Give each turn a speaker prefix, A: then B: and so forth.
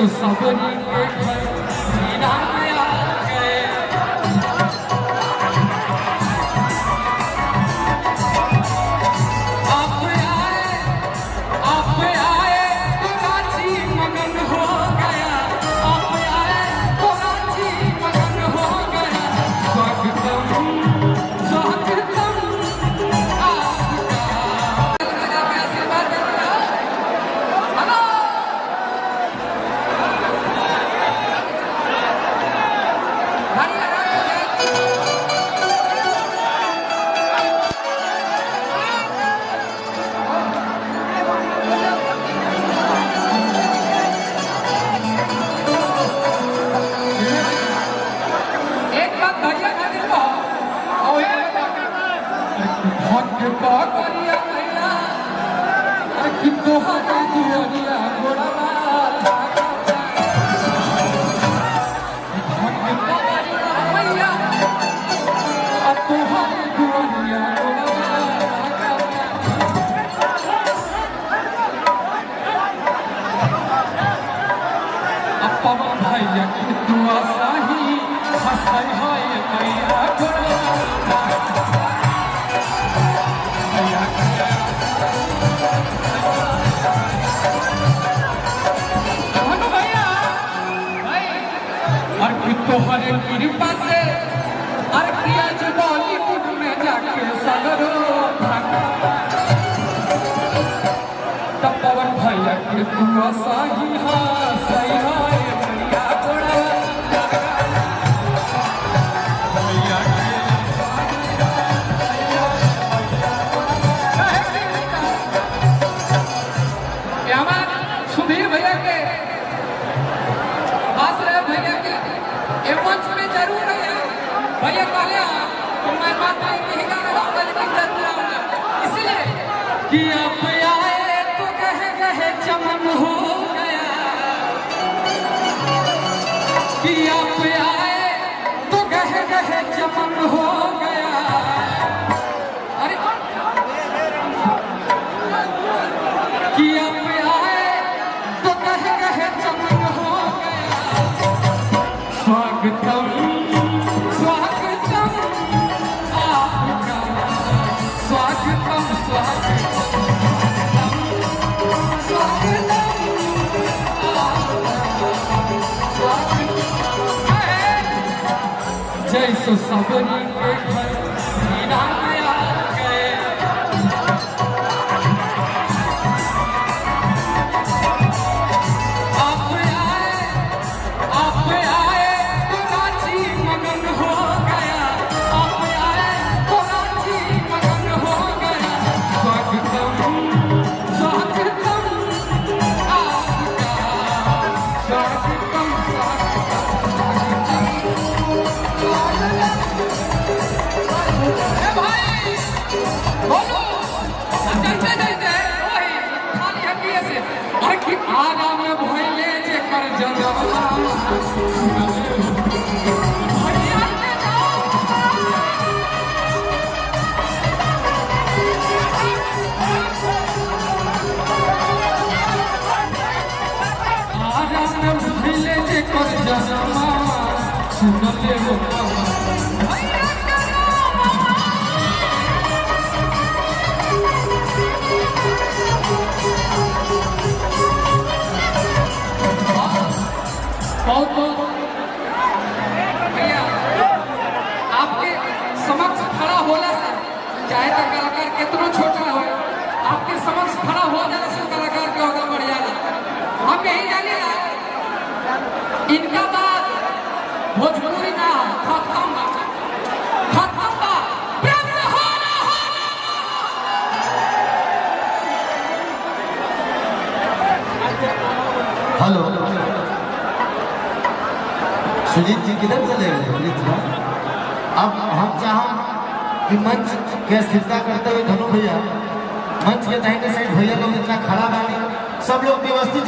A: जैसो सबरी के घर सीना में आ गए। आप आए तो रांची मगन हो गया। आप आए तो रांची मगन हो गया। स्वागतम स्वागतम आपका। आशीर्वाद देना। हेलो करिया मैया कि तोहरा दुआरिया गोड़वा मैया अब तोहरा दुआरिया गोड़वा अब पवन भैया कि दुआ साही हंसै है मैया गोड़वा तोहरे कृपा से हर किया जो बॉलीवुड में जाके सगरो तब पवन भैया के दुआ सही है भैया गोड़ा भैया सुधीर भैया के आश्रय भैया के मंच में जरूर है भैया कहले तो मैं बात नहीं गाना गाऊंगा लेकिन जरूर आऊंगा इसलिए कि आप आए तो कहे कहे चमन हो गया। कि आप आए तो कहे कहे चमन हो गया। अरे कि आप आए तो कहे कहे चमन हो गया। स्वागतम स्वागतम आपका स्वागतम स्वागतम स्वागतम जैसो सबरी के घर सीना में आ गए। आप आए तो रांची मगन हो गया। आप आए तो रांची मगन हो गया। स्वागतम स्वागतम आपका स्वागतम स्वागतम भाई बोलो जैसे जैसे वही खाली हकिए से अरे कि आगा में भइले जे कर जनवा सुनले हो बहुत भैया आपके समक्ष खड़ा होला से चाहे तो कलाकार कितना छोटा हो आपके समक्ष खड़ा हो जाने से कलाकार के होगा बढ़ जाना। हम यही जाने इनका बात भोजपुरी ना खत्म प्रेम से हो
B: हेलो सुजीत जी किधर चले गए? अब हम चाहा कि मंच के स्थिरता करते हुए धनु भैया मंच के दाहिने साइड भैया लोग इतना खड़ा बानी सब लोग व्यवस्थित